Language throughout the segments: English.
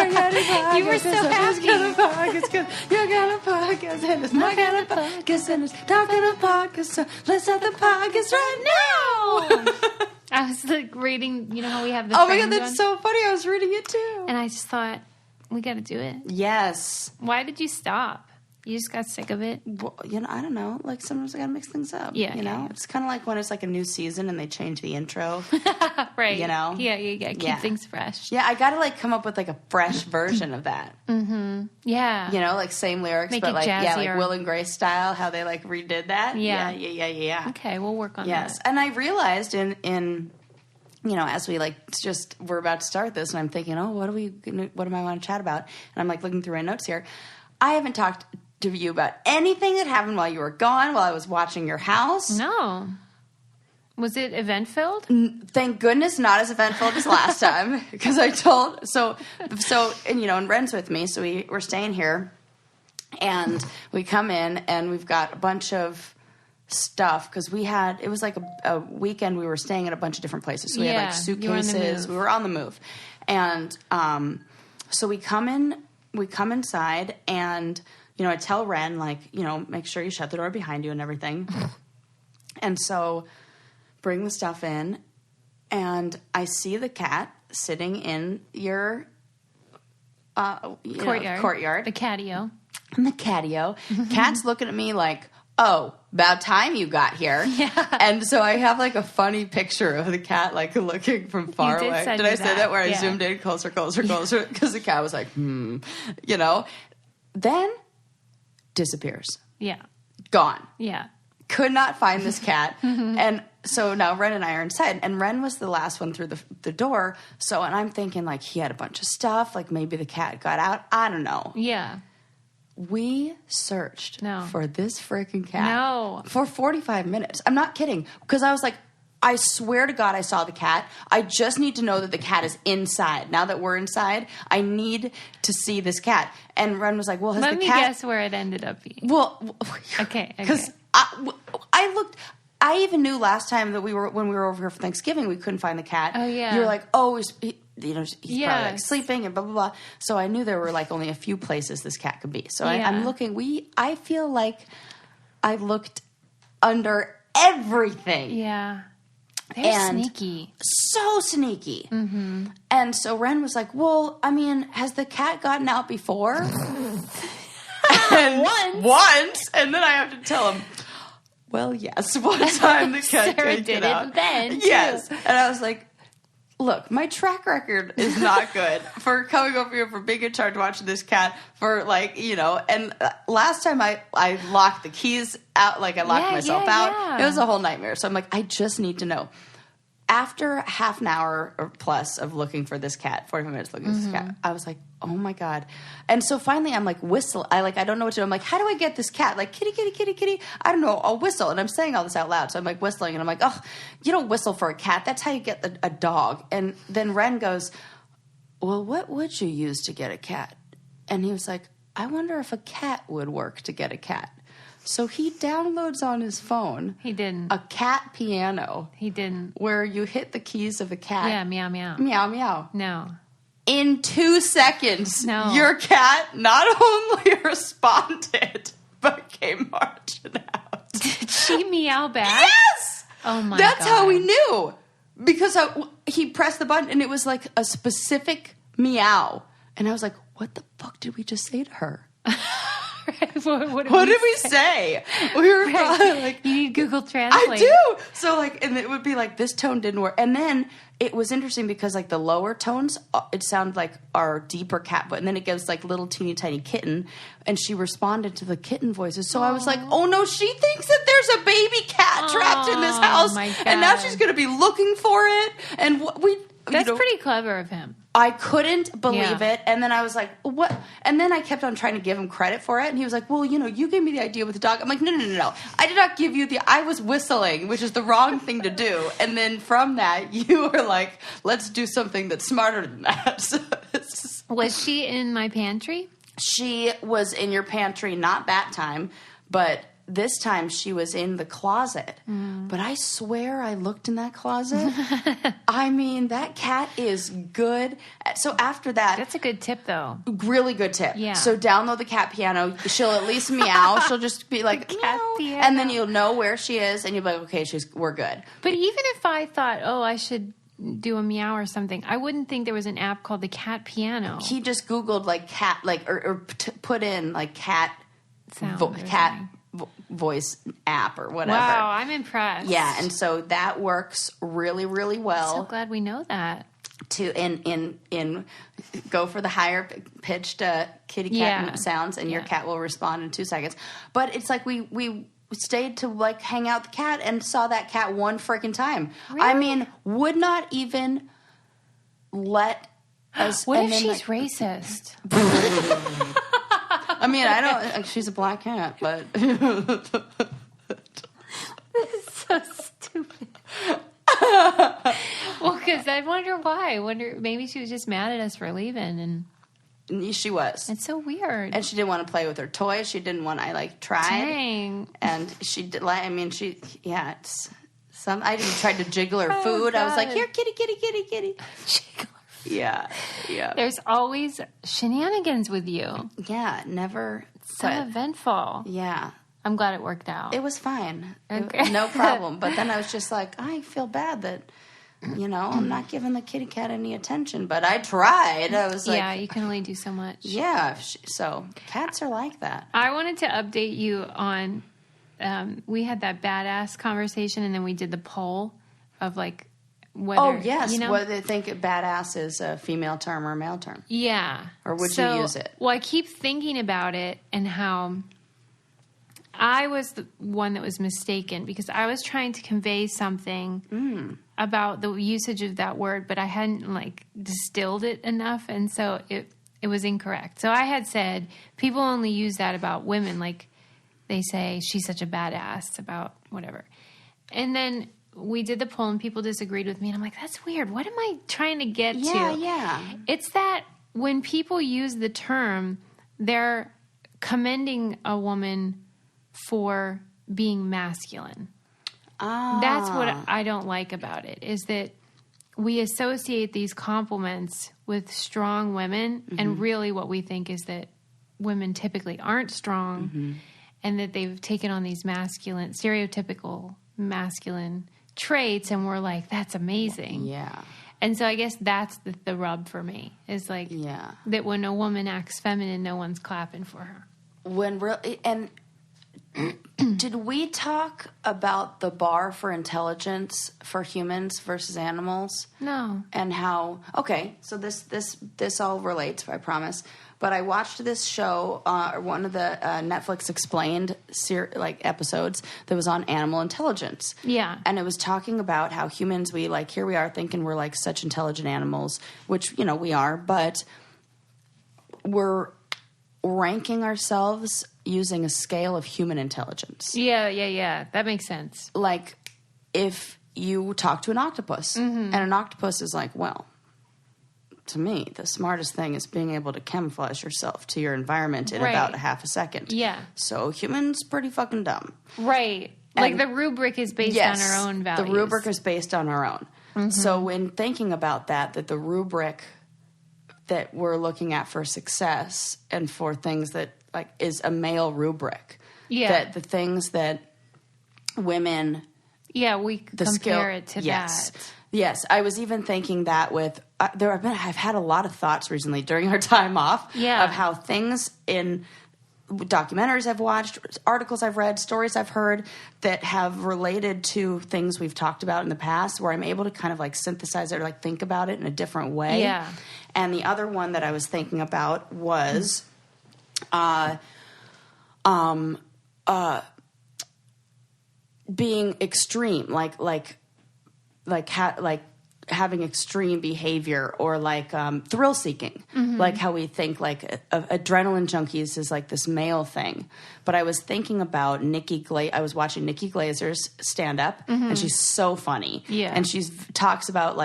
You were so happy. You're gonna podcast, and it's my kind of podcast, and it's talking of podcast, so let's start the podcast right now. I was like reading, you know how we have the Oh my God, that's so funny. I was reading it too. And I just thought, we got to do it. Yes. Why did you stop? You just got sick of it? Well, you know, I don't know. Like, sometimes I gotta mix things up. Yeah. You know? Yeah. It's kind of like when it's like a new season and they change the intro. Right. You know? Yeah, you got to keep things fresh. Yeah, I gotta like come up with like a fresh version of that. Mm-hmm. Yeah. You know, like same lyrics, Make but it like, yeah, jazzier. like Will and Grace style, how they like redid that. Yeah. Yeah. Okay, we'll work on that. Yes. And I realized in you know, as we like we're about to start this and I'm thinking, oh, what am I want to chat about? And I'm like looking through my notes here. I haven't talked to you about anything that happened while you were gone, while I was watching your house. No. Was it event-filled? Thank goodness not as eventful as last time. Because I told... So, and you know, and Ren's with me, so we're staying here. And we come in, and we've got a bunch of stuff. Because it was like a weekend we were staying at a bunch of different places. So we had like suitcases. We were on the move. And so we come inside, and... You know, I tell Ren, like, you know, make sure you shut the door behind you and everything. And so bring the stuff in, and I see the cat sitting in your courtyard. The catio. In the catio. Cat's looking at me like, oh, about time you got here. Yeah. And so I have like a funny picture of the cat like looking from far away. Did I say that where I zoomed in closer? Because the cat was like, you know. Then... disappears. Yeah. Gone. Yeah. Could not find this cat. And so now Ren and I are inside. And Ren was the last one through the door. So, and I'm thinking like he had a bunch of stuff. Like maybe the cat got out. I don't know. Yeah. We searched for this freaking cat. No. For 45 minutes. I'm not kidding. Because I was like, I swear to God I saw the cat. I just need to know that the cat is inside. Now that we're inside, I need to see this cat. And Ren was like, well, Let me guess where it ended up being. Well, okay. Because I looked... I even knew last time that when we were over here for Thanksgiving, we couldn't find the cat. Oh, yeah. You were like, oh, he's probably like sleeping and blah, blah, blah. So I knew there were like only a few places this cat could be. So I'm looking... I feel like I looked under everything. Yeah. They're sneaky. So sneaky. Mm-hmm. And so Ren was like, well, I mean, has the cat gotten out before? Once. And then I have to tell him, well, yes, one time the cat did get out. Then, yes. And I was like, look, my track record is not good for coming over here, for being in charge watching this cat, for like, you know, and last time I locked the keys out, like I locked myself out. Yeah. It was a whole nightmare. So I'm like, I just need to know. After half an hour or plus of looking for this cat, 45 minutes looking for this cat, I was like, oh my God. And so finally I'm like, whistle. I don't know what to do. I'm like, how do I get this cat? Like, kitty, kitty, kitty, kitty. I don't know. I'll whistle. And I'm saying all this out loud. So I'm like whistling and I'm like, oh, you don't whistle for a cat. That's how you get a dog. And then Ren goes, well, what would you use to get a cat? And he was like, I wonder if a cat would work to get a cat. So he downloads on his phone. He didn't. A cat piano. He didn't. Where you hit the keys of a cat. Yeah, meow, meow. Meow, meow. No. In 2 seconds, No. your cat not only responded, but came marching out. Did she meow back? Yes! Oh my God. That's how we knew. Because he pressed the button and it was like a specific meow. And I was like, what the fuck did we just say to her? What did we say? We were like, you need Google Translate. I do. So like, and it would be like, this tone didn't work. And then it was interesting because like the lower tones, it sounded like our deeper cat voice. And then it gives like little teeny tiny kitten. And she responded to the kitten voices. So I was like, oh no, she thinks that there's a baby cat trapped in this house. My God. And now she's going to be looking for it. And That's pretty clever of him. I couldn't believe it. And then I was like, what? And then I kept on trying to give him credit for it. And he was like, well, you know, you gave me the idea with the dog. I'm like, no. I did not give you I was whistling, which is the wrong thing to do. And then from that, you were like, let's do something that's smarter than that. So was she in my pantry? She was in your pantry, not that time, but this time she was in the closet. But I swear I looked in that closet. I mean, that cat is good. So after that... That's a good tip, though. Really good tip. Yeah. So download the cat piano. She'll at least meow. She'll just be like, cat meow. piano. And then you'll know where she is, and you'll be like, okay, we're good. But even if I thought, I should do a meow or something, I wouldn't think there was an app called the cat piano. He just Googled like cat, like or put in like cat Sound voice app or whatever. Wow, I'm impressed. Yeah, and so that works really, really well. So glad we know that. In go for the higher pitched kitty cat sounds, and your cat will respond in 2 seconds. But it's like we stayed to like hang out the cat and saw that cat one freaking time. Really? I mean, would not even let us. What if she's racist? I mean, I don't. She's a black cat, but This is so stupid. Well, because I wonder why. Maybe she was just mad at us for leaving, and she was. it's so weird. And she didn't want to play with her toys. She didn't want. I tried. Dang. And she did. I mean, it's some. I even tried to jiggle her food. I was like, here, kitty, kitty, kitty, kitty. Jiggle. Yeah. There's always shenanigans with you. Yeah, never. So eventful. Yeah. I'm glad it worked out. It was fine. Okay. No problem. But then I was just like, I feel bad that, I'm not giving the kitty cat any attention. But I tried. I was like... Yeah, you can only do so much. Yeah. So cats are like that. I wanted to update you on... we had that badass conversation, and then we did the poll of, like, whether... Oh, yes. Whether they think badass is a female term or a male term. Yeah. Or would you use it? Well, I keep thinking about it and how... I was the one that was mistaken because I was trying to convey something about the usage of that word, but I hadn't distilled it enough, and so it was incorrect. So I had said people only use that about women, like they say she's such a badass about whatever. And then we did the poll and people disagreed with me, and I'm like, that's weird. What am I trying to get to? Yeah. It's that when people use the term, they're commending a woman for being masculine. That's what I don't like about it, is that we associate these compliments with strong women, and really what we think is that women typically aren't strong, and that they've taken on these stereotypical masculine traits, and we're like, that's amazing. Yeah. And so I guess that's the rub for me, is like that when a woman acts feminine, no one's clapping for her. Did we talk about the bar for intelligence for humans versus animals? No. And how? Okay, so this all relates, I promise. But I watched this show, one of the Netflix Explained episodes that was on animal intelligence. Yeah. And it was talking about how humans, here we are thinking we're such intelligent animals, which we are, but we're ranking ourselves using a scale of human intelligence. Yeah. That makes sense. Like, if you talk to an octopus, and an octopus is like, well, to me, the smartest thing is being able to camouflage yourself to your environment in about a half a second. Yeah. So humans pretty fucking dumb. Right. And the rubric is based on our own values. The rubric is based on our own. So when thinking about that the rubric that we're looking at for success and for things that is a male rubric. Yeah. That the things that women... Yeah, we compare it to that. Yes. I was even thinking that with... I've had a lot of thoughts recently during our time off of how things in documentaries I've watched, articles I've read, stories I've heard that have related to things we've talked about in the past, where I'm able to kind of synthesize it or think about it in a different way. Yeah. And the other one that I was thinking about was being extreme, having extreme behavior, or thrill seeking, like how we think adrenaline junkies is this male thing. But I was thinking about I was watching Nikki Glazer's stand up, and she's so funny. Yeah. And she talks about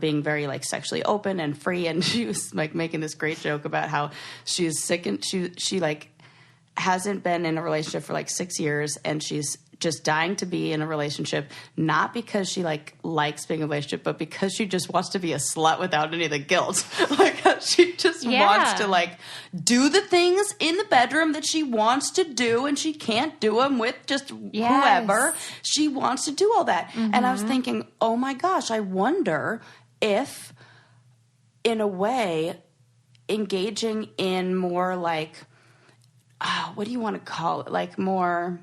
being very sexually open and free, and she was making this great joke about how she was sick, and she hasn't been in a relationship for like 6 years, and she's just dying to be in a relationship, not because she like likes being in a relationship, but because she just wants to be a slut without any of the guilt. Like she just wants to like do the things in the bedroom that she wants to do, and she can't do them with just whoever. She wants to do all that. And I was thinking, oh my gosh, I wonder if in a way engaging in more like, what do you want to call it? Like more,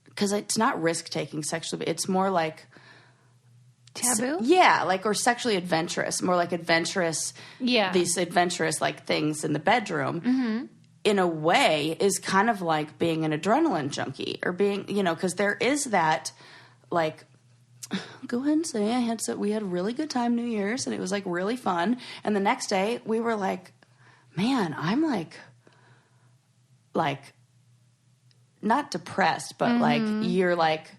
because it's not risk-taking sexually, but it's more like... Taboo? Yeah, like, or sexually adventurous. More like adventurous... Yeah. These adventurous, like, things in the bedroom, in a way, is kind of like being an adrenaline junkie. Or being, you know, because there is that, like... Go ahead and say we had a really good time New Year's, and it was, like, really fun. And the next day, we were like, man, I'm, like... not depressed, but like you're like,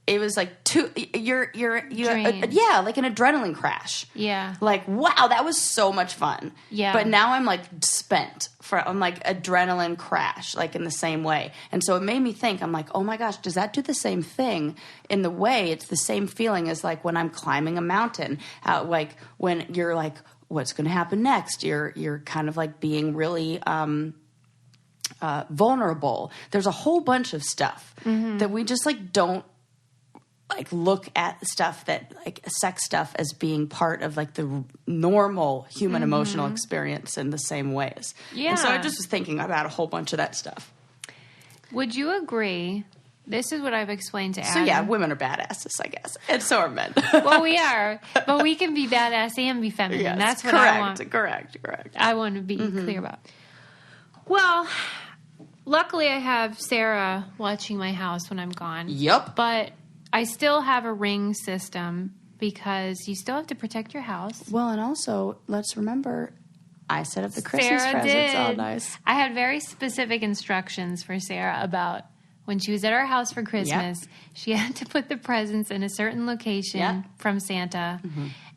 it was like you like an adrenaline crash. Yeah. Like, wow, that was so much fun. Yeah. But now I'm like spent I'm like adrenaline crash, like in the same way. And so it made me think, I'm like, oh my gosh, does that do the same thing in the way? It's the same feeling as like when I'm climbing a mountain, like when you're like, what's going to happen next? You're kind of like being really, vulnerable. There's a whole bunch of stuff that we just like don't like look at stuff that like sex stuff as being part of like the normal human emotional experience in the same ways. Yeah. And so I just was thinking about a whole bunch of that stuff. Would you agree? This is what I've explained to Adam. So yeah, women are badasses, I guess. And so are men. Well, we are. But we can be badass and be feminine. Yes, that's what I want. Correct. I want to be clear about. Well, luckily I have Sarah watching my house when I'm gone. Yep. But I still have a ring system because you still have to protect your house. Well, and also, let's remember, I set up the Christmas Sarah presents. did. All nice. I had very specific instructions for Sarah about when she was at our house for Christmas. Yep. She had to put the presents in a certain location from Santa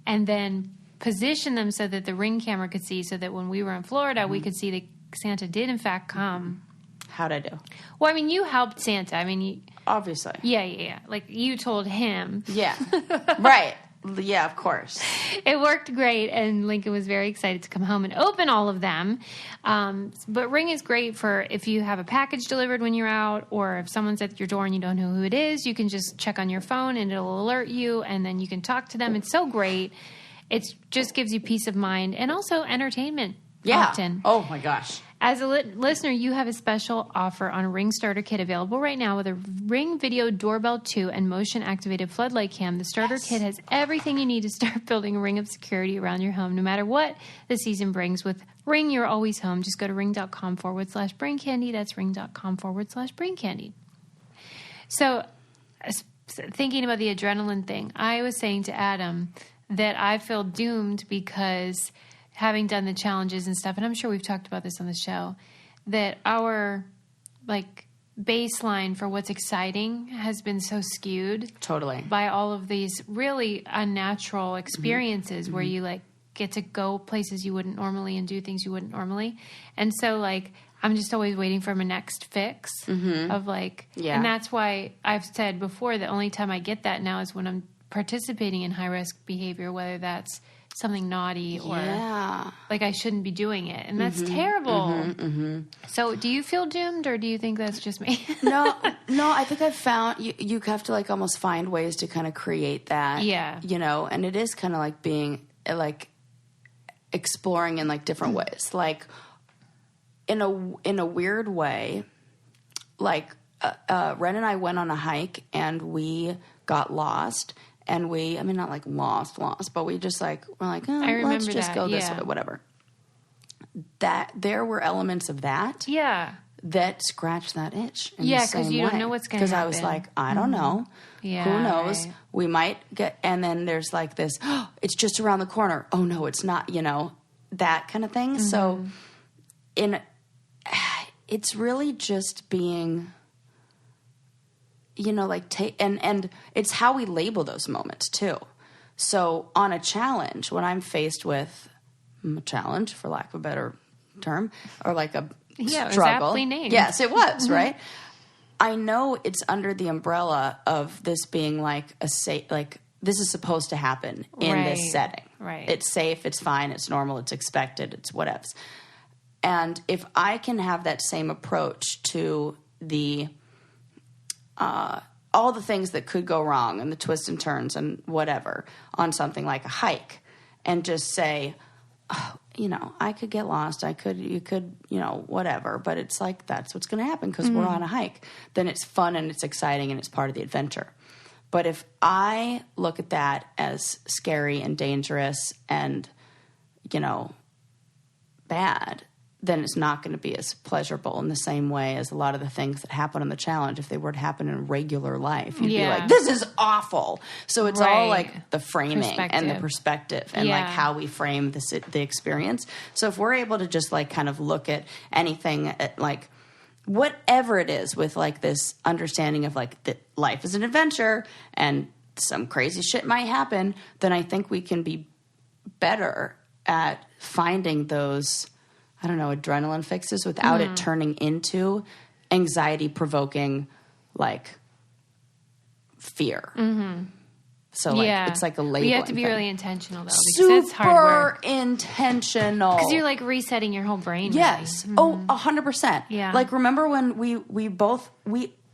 and then position them so that the Ring camera could see, so that when we were in Florida, we could see that Santa did, in fact, come. How'd I do? Well, I mean, you helped Santa. I mean, obviously. Yeah. Like, you told him. Yeah. Right. Yeah, of course. It worked great, and Lincoln was very excited to come home and open all of them. But Ring is great for if you have a package delivered when you're out, or if someone's at your door and you don't know who it is, you can just check on your phone and it'll alert you, and then you can talk to them. It's so great. It just gives you peace of mind and also entertainment. Yeah. Often. Oh, my gosh. As a listener, you have a special offer on a Ring Starter Kit available right now with a Ring Video Doorbell 2 and motion-activated floodlight cam. The starter kit has everything you need to start building a ring of security around your home, no matter what the season brings. With Ring, you're always home. Just go to ring.com/brain candy. That's ring.com/brain candy. So, thinking about the adrenaline thing, I was saying to Adam that I feel doomed because, having done the challenges and stuff, and I'm sure we've talked about this on the show, that our like baseline for what's exciting has been so skewed totally by all of these really unnatural experiences where you like get to go places you wouldn't normally and do things you wouldn't normally. And so like I'm just always waiting for my next fix of like, and that's why I've said before the only time I get that now is when I'm participating in high risk behavior, whether that's something naughty or like I shouldn't be doing it. And that's terrible. So do you feel doomed, or do you think that's just me? No, I think I've found you have to like almost find ways to kind of create that. Yeah. You know, and it is kind of like being like exploring in like different ways. Like in a weird way, like Ren and I went on a hike and we got lost. And not like lost, but we just like, we're like, let's just go this way, whatever. That there were elements of that. Yeah. That scratched that itch. Yeah, because you don't know what's going to happen. Because I was like, I don't know. Yeah. Who knows? Right. We might get, and then there's like this, it's just around the corner. Oh no, it's not, that kind of thing. So it's really just being, and it's how we label those moments too. So on a challenge, when I'm faced with a challenge, for lack of a better term, or like a Yeah, it was struggle. aptly named. Yes, it was, right? I know it's under the umbrella of this being like this is supposed to happen in this setting. Right. It's safe, it's fine, it's normal, it's expected, it's whatevs. And if I can have that same approach to the all the things that could go wrong and the twists and turns and whatever on something like a hike, and just say, oh, I could get lost. You could, whatever. But it's like, that's what's going to happen because we're on a hike. Then it's fun and it's exciting and it's part of the adventure. But if I look at that as scary and dangerous and, bad, then it's not going to be as pleasurable in the same way as a lot of the things that happen on the challenge. If they were to happen in regular life, you'd be like, this is awful. So it's all like the framing and the perspective and like how we frame the experience. So if we're able to just like kind of look at anything at like whatever it is with like this understanding of like that life is an adventure and some crazy shit might happen, then I think we can be better at finding those, I don't know, adrenaline fixes without it turning into anxiety-provoking, like, fear. Mm-hmm. So, like, it's like a labeling You have to be thing. really intentional, though, because Super it's hard work. intentional. Because you're, like, resetting your whole brain. Yes. Really. Oh, 100%. Yeah. Like, remember when we both,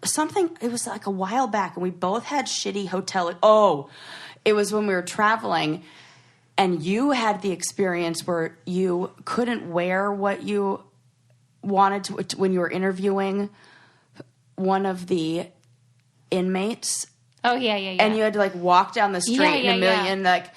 something, it was like a while back, and we both had shitty hotel. Oh, it was when we were traveling, and you had the experience where you couldn't wear what you wanted to when you were interviewing one of the inmates. Oh, yeah. And you had to, like, walk down the street in a million, like,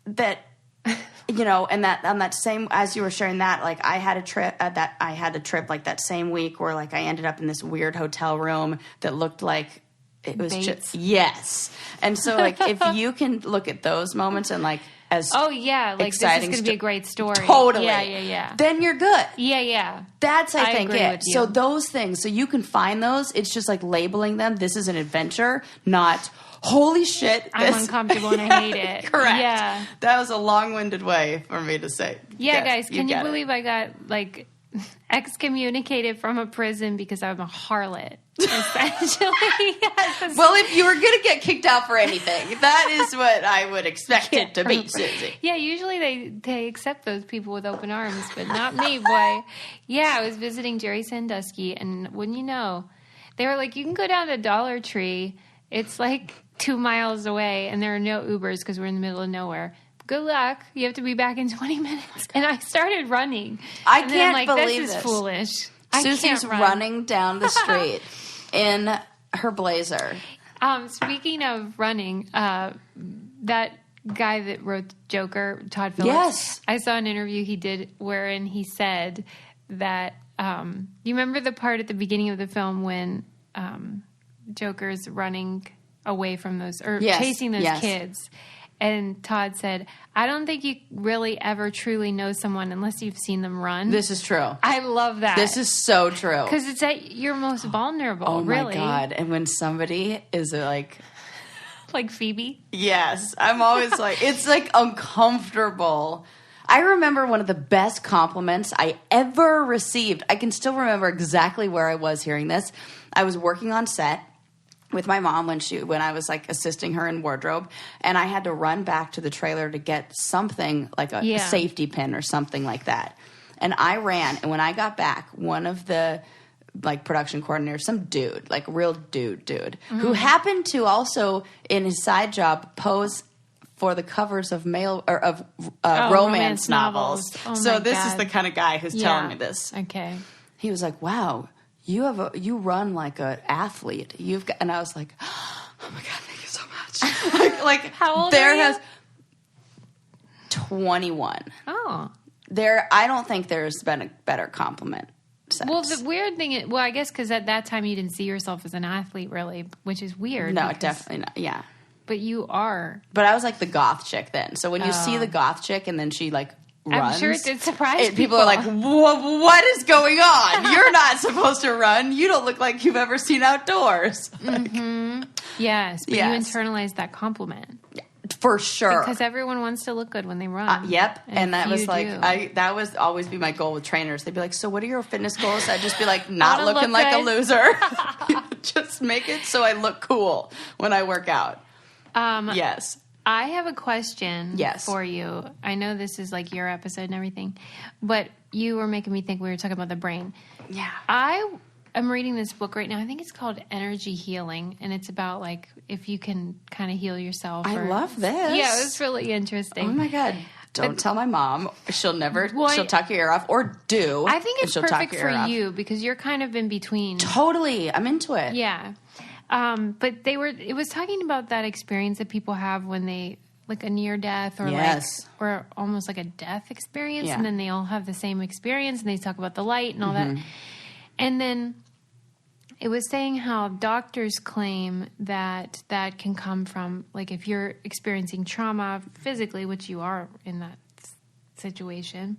that, and that on that same, as you were sharing that, like, I had a trip like that same week where, like, I ended up in this weird hotel room that looked like it was Bates. just, yes. And so, like, if you can look at those moments and, like, as like this is going to be a great story. Totally. Yeah. Then you're good. Yeah. That's, I think, agree it. with you. So those things, so you can find those. It's just like labeling them. This is an adventure, not, holy shit. I'm uncomfortable and I hate it. Correct. Yeah. That was a long-winded way for me to say. Yeah, yes, guys, can you get believe I got, like, excommunicated from a prison because I'm a harlot, essentially? Yes. Well, if you were going to get kicked out for anything, that is what I would expect it to be, Susie. Yeah, usually they accept those people with open arms, but not me, boy. Yeah, I was visiting Jerry Sandusky, and wouldn't you know, they were like, you can go down to Dollar Tree. It's like 2 miles away, and there are no Ubers because we're in the middle of nowhere. Good luck. You have to be back in 20 minutes. And I started running. I can't believe this is foolish. Susie's running down the street in her blazer. Speaking of running, that guy that wrote Joker, Todd Phillips. Yes. I saw an interview he did wherein he said that, you remember the part at the beginning of the film when Joker's running away from those, or chasing those kids. And Todd said, I don't think you really ever truly know someone unless you've seen them run. This is true. I love that. This is so true. Because it's at your most vulnerable, oh my really. God. And when somebody is like... like Phoebe? Yes. I'm always like, it's like uncomfortable. I remember one of the best compliments I ever received. I can still remember exactly where I was hearing this. I was working on set with my mom when I was like assisting her in wardrobe, and I had to run back to the trailer to get something like a safety pin or something like that. And I ran, and when I got back, one of the like production coordinators, some dude, like real dude, who happened to also in his side job pose for the covers of romance novels. Oh so this God. is the kind of guy who's telling me this. Okay. He was like, "Wow, you run like an athlete. And I was like, oh my God, thank you so much." like how old are you? 21. Oh. I don't think there's been a better compliment since. Well, the weird thing is, I guess because at that time you didn't see yourself as an athlete, really, which is weird. No, definitely not. Yeah. But you are. But I was like the goth chick then. So when you see the goth chick and then she like runs, I'm sure it did surprise people are like, what is going on? You're not supposed to run. You don't look like you've ever seen outdoors. Mm-hmm. Yes, but you internalized that compliment. Yeah, For sure. Because everyone wants to look good when they run. Yep. And that was like, do. that was always be my goal with trainers. They'd be like, so what are your fitness goals? I'd just be like, not looking like a loser. Just make it so I look cool when I work out. Yes. I have a question yes. for you. I know this is like your episode and everything, but you were making me think we were talking about the brain. Yeah. I'm reading this book right now. I think it's called Energy Healing, and it's about like if you can kind of heal yourself. I love this. Yeah, it was really interesting. Oh my God. Don't tell my mom. She'll talk your ear off, or do. I think it's perfect for you because you're kind of in between. Totally. I'm into it. Yeah. But it was talking about that experience that people have when they, like a near death or or almost like a death experience. Yeah. And then they all have the same experience and they talk about the light and all that. And then it was saying how doctors claim that can come from, like, if you're experiencing trauma physically, which you are in that situation,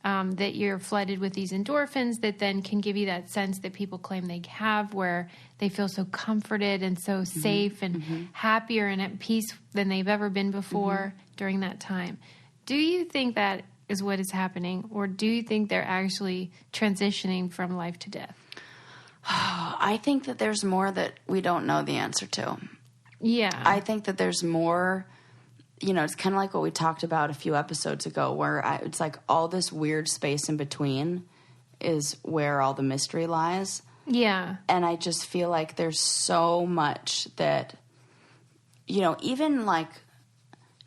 that you're flooded with these endorphins that then can give you that sense that people claim they have, where they feel so comforted and so safe and happier and at peace than they've ever been before during that time. Do you think that is what is happening, or do you think they're actually transitioning from life to death? I think that there's more that we don't know the answer to. Yeah. I think that there's more, it's kind of like what we talked about a few episodes ago, where it's like all this weird space in between is where all the mystery lies. Yeah. And I just feel like there's so much that, even like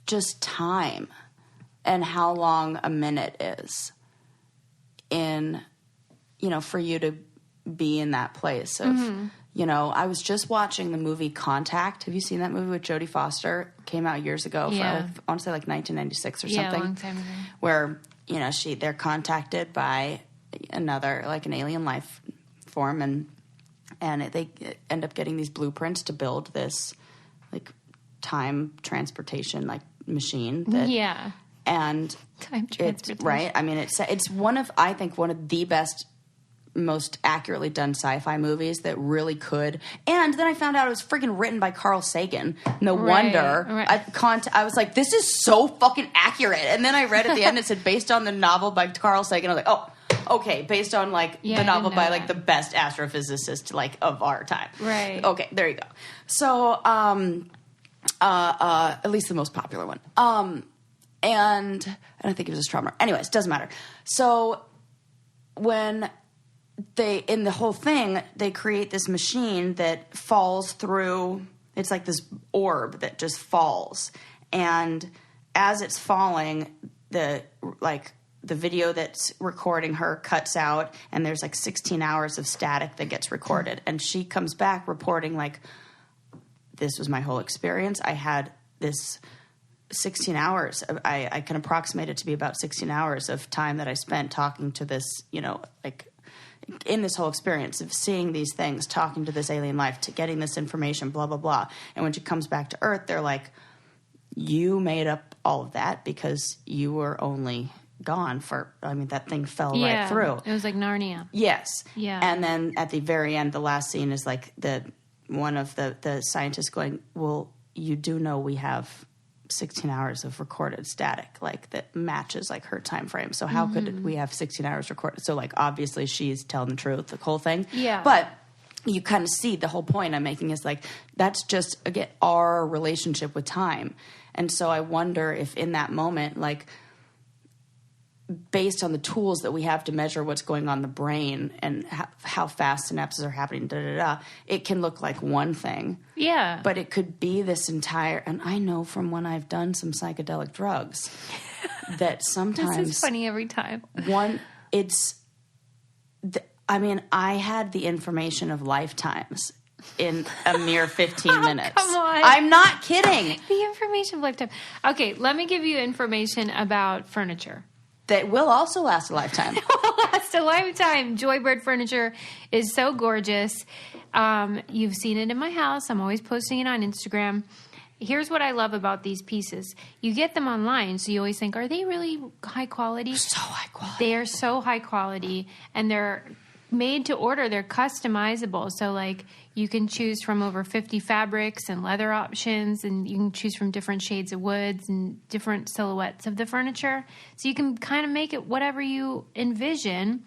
just time and how long a minute is in, for you to be in that place of, I was just watching the movie Contact. Have you seen that movie with Jodie Foster? It came out years ago. Yeah. I want to say like 1996 or something. Yeah, a long time ago. Where, they're contacted by another, like an alien life form, and they end up getting these blueprints to build this, like, time transportation, like, machine. That, and time transportation. Right? I mean, it's one of the best, most accurately done sci-fi movies that really could. And then I found out it was freaking written by Carl Sagan. No wonder. Right. I was like, this is so fucking accurate. And then I read at the end, it said based on the novel by Carl Sagan. I was like, oh, okay, based on like the novel by like the best astrophysicist like of our time. Right. Okay, there you go. So, at least the most popular one. And I don't think it was astronomer. Anyways, doesn't matter. So when in the whole thing, they create this machine that falls through, it's like this orb that just falls. And as it's falling, the video that's recording her cuts out, and there's like 16 hours of static that gets recorded. And she comes back reporting like, this was my whole experience. I had this 16 hours. I can approximate it to be about 16 hours of time that I spent talking to this, like, in this whole experience of seeing these things, talking to this alien life, to getting this information, blah, blah, blah. And when she comes back to Earth, they're like, you made up all of that because you were only gone that thing fell right through. It was like Narnia. Yes. Yeah. And then at the very end, the last scene is like one of the scientists going, well, you do know we have 16 hours of recorded static, like, that matches like her time frame. So how could we have 16 hours recorded? So like, obviously she's telling the truth, the whole thing. Yeah. But you kind of see the whole point I'm making is like, that's just, again, our relationship with time. And so I wonder if in that moment, like, based on the tools that we have to measure what's going on in the brain and how fast synapses are happening, it can look like one thing. Yeah. But it could be this entire, and I know from when I've done some psychedelic drugs that sometimes. This is funny every time. I had the information of lifetimes in a mere 15 minutes. Come on. I'm not kidding. The information of lifetime. Okay, let me give you information about furniture. That will also last a lifetime. It will last a lifetime. Joybird furniture is so gorgeous. You've seen it in my house. I'm always posting it on Instagram. Here's what I love about these pieces. You get them online, so you always think, are they really high quality? They're so high quality. They are so high quality, and they're made to order. They're customizable. So, like, you can choose from over 50 fabrics and leather options, and you can choose from different shades of woods and different silhouettes of the furniture. So you can kind of make it whatever you envision.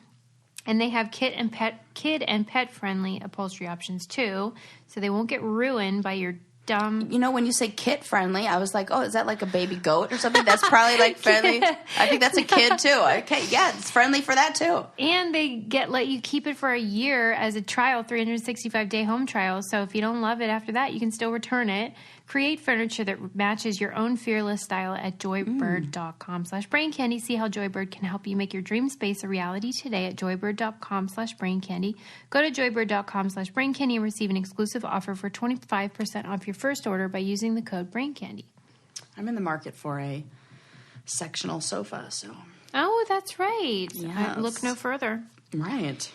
And they have kid and pet friendly upholstery options too, so they won't get ruined by your dumb. You know, when you say kid friendly, I was like, oh, is that like a baby goat or something? That's probably like friendly. I think that's a kid too. Okay, yeah, it's friendly for that too. And they let you keep it for a year as a trial, 365-day home trial. So if you don't love it after that, you can still return it. Create furniture that matches your own fearless style at joybird.com/braincandy. See how Joybird can help you make your dream space a reality today at joybird.com/braincandy. Go to joybird.com/braincandy and receive an exclusive offer for 25% off your first order by using the code braincandy. I'm in the market for a sectional sofa, so. Oh, that's right. Yes. Look no further. Right.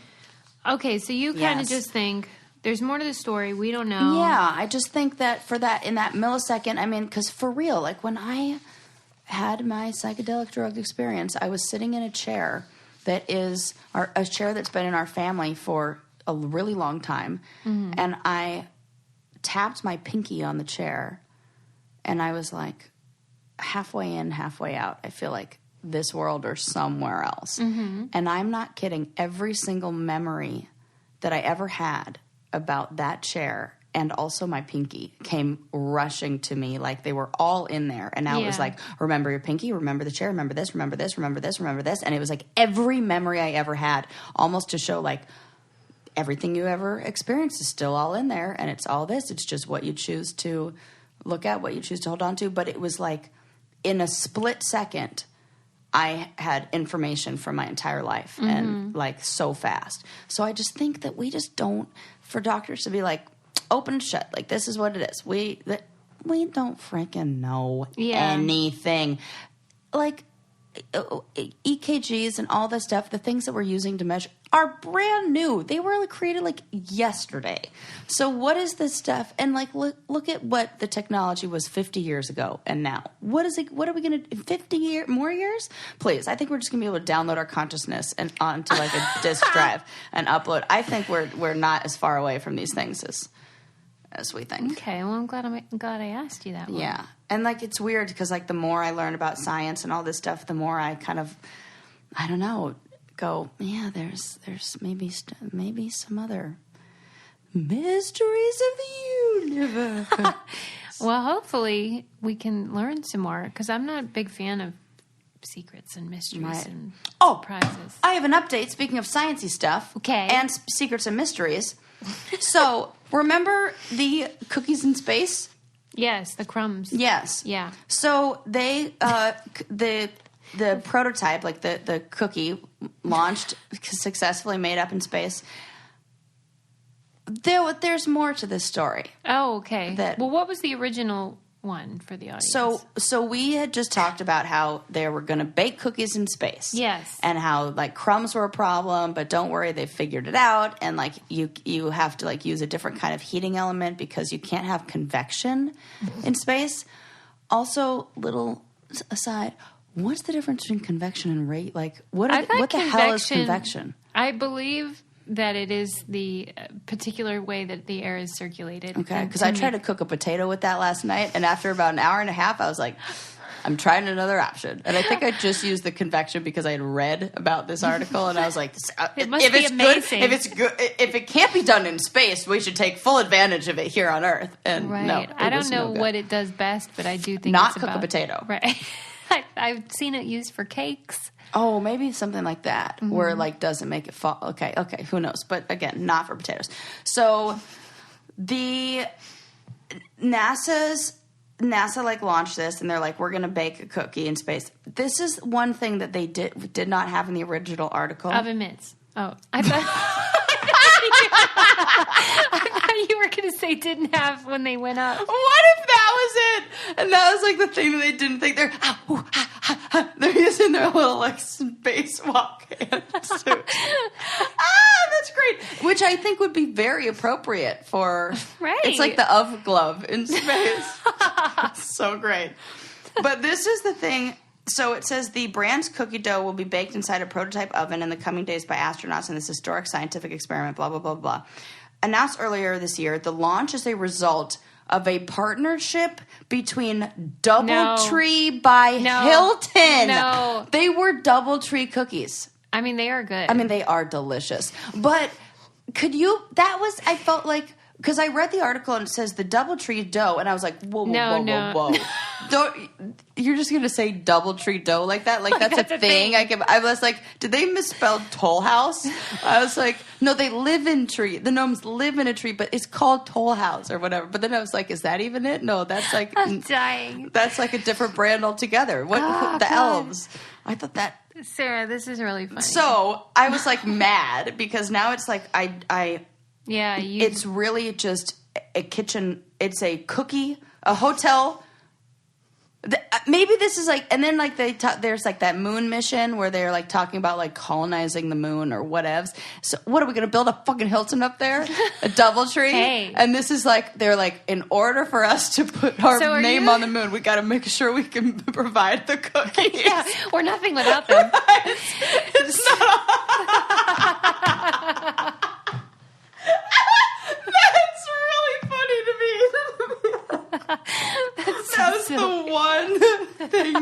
Okay, so you kind of just think... There's more to the story. We don't know. Yeah, I just think that in that millisecond, I mean, because for real, like when I had my psychedelic drug experience, I was sitting in a chair that is a chair that's been in our family for a really long time. Mm-hmm. And I tapped my pinky on the chair and I was like, halfway in, halfway out, I feel like this world or somewhere else. Mm-hmm. And I'm not kidding. Every single memory that I ever had about that chair and also my pinky came rushing to me like they were all in there. And now it was like, remember your pinky, remember the chair, remember this, remember this, remember this, remember this. And it was like every memory I ever had, almost to show like everything you ever experienced is still all in there. And it's all this. It's just what you choose to look at, what you choose to hold on to. But it was like in a split second, I had information from my entire life and like so fast. So I just think that we just don't, for doctors to be like, open and shut, like this is what it is. We don't freaking know anything. Like EKGs and all this stuff, the things that we're using to measure are brand new. They were created like yesterday. So what is this stuff? And like look at what the technology was 50 years ago and now. What is it? What are we going to 50 more years? Please, I think we're just going to be able to download our consciousness and onto like a disk drive and upload. I think we're not as far away from these things as we think. Okay, well I'm glad I asked you that one. Yeah. And like it's weird because like the more I learn about science and all this stuff, the more I kind of I don't know, go, yeah, there's maybe some other mysteries of the universe. Well, hopefully we can learn some more because I'm not a big fan of secrets and mysteries and surprises. I have an update. Speaking of sciencey stuff, and secrets and mysteries. So remember the cookies in space? Yes, the crumbs. Yes. Yeah. So they the prototype, like the cookie, launched successfully, made up in space. There's more to this story. Oh, okay. Well, what was the original one for the audience? So we had just talked about how they were going to bake cookies in space. Yes. And how like crumbs were a problem, but don't worry, they figured it out. And like you have to like use a different kind of heating element because you can't have convection in space. Also, little aside, what's the difference between convection and rate? Like what the hell is convection? I believe that it is the particular way that the air is circulated. Okay, because I tried to cook a potato with that last night, and after about an hour and a half, I was like, I'm trying another option. And I think I just used the convection because I had read about this article, and I was like, it must be amazing. If it can't be done in space, we should take full advantage of it here on Earth. And no, I don't know what it does best, but I do think not cook a potato. Right. I've seen it used for cakes. Oh, maybe something like that, where it like doesn't make it fall. Okay, who knows? But again, not for potatoes. So the NASA like launched this, and they're like, we're going to bake a cookie in space. This is one thing that they did not have in the original article. Oven mitts. Oh, I thought you were going to say didn't have when they went up. What if that was it? And that was like the thing that they didn't think. They're using their little like spacewalk hands. That's great. Which I think would be very appropriate for. Right. It's like the glove in space. So great. But this is the thing. So it says the brand's cookie dough will be baked inside a prototype oven in the coming days by astronauts in this historic scientific experiment, blah, blah, blah, blah. Announced earlier this year, the launch is a result of a partnership between DoubleTree by Hilton. No. They were DoubleTree cookies. I mean, they are good. I mean, they are delicious. But I felt like, because I read the article and it says the DoubleTree dough, and I was like, whoa. You're just going to say DoubleTree dough like that? Like that's a thing? I was like, did they misspell Toll House? I was like, no, they live in tree. The gnomes live in a tree, but it's called Toll House or whatever. But then I was like, is that even it? No, that's like... I'm dying. That's like a different brand altogether. The elves. I thought that... Sarah, this is really funny. So I was like mad because now it's like it's really just a kitchen. It's a cookie, a hotel. Maybe this is like, and then like there's like that moon mission where they're like talking about like colonizing the moon or whatevs. So what are we going to build a fucking Hilton up there? A DoubleTree? Hey. And this is like, they're like, in order for us to put our name on the moon, we got to make sure we can provide the cookies. Yeah, we're nothing without them. It's not. That's really funny to me. That was the one thing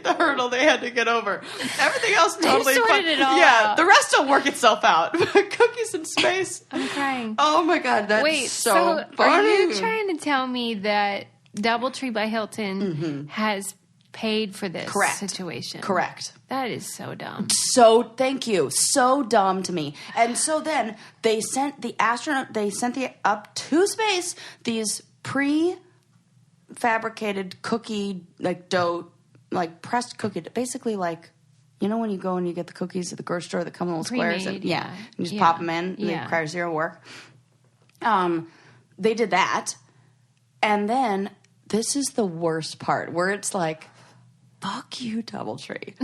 the hurdle they had to get over. Everything else totally sorted it all out. The rest will work itself out. Cookies in space. I'm crying. Oh my god, that's so funny. Are you trying to tell me that DoubleTree by Hilton has paid for this situation? Correct. That is so dumb. Thank you. So dumb to me. And so then they sent up to space these pre-fabricated cookie, like dough, like pressed cookie, basically like, you know when you go and you get the cookies at the grocery store that come in little squares? And, you just pop them in. They require zero work. They did that. And then this is the worst part where it's like, fuck you, DoubleTree.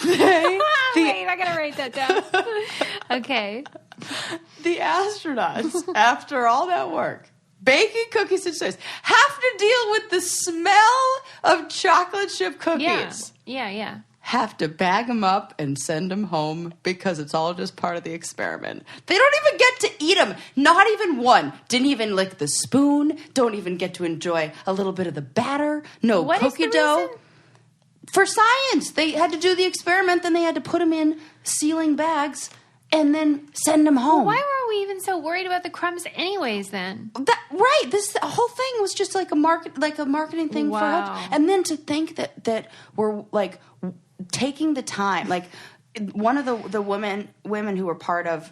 Wait, I gotta write that down. Okay. The astronauts, after all that work, baking cookies in space, have to deal with the smell of chocolate chip cookies. Yeah. Have to bag them up and send them home because it's all just part of the experiment. They don't even get to eat them. Not even one. Didn't even lick the spoon. Don't even get to enjoy a little bit of the batter. No cookie dough. Reason? For science. They had to do the experiment, then they had to put them in sealing bags and then send them home. Well, why were we even so worried about the crumbs anyways then? This whole thing was just like a marketing thing for Hilton. And then to think that we're like taking the time, like one of the women who were part of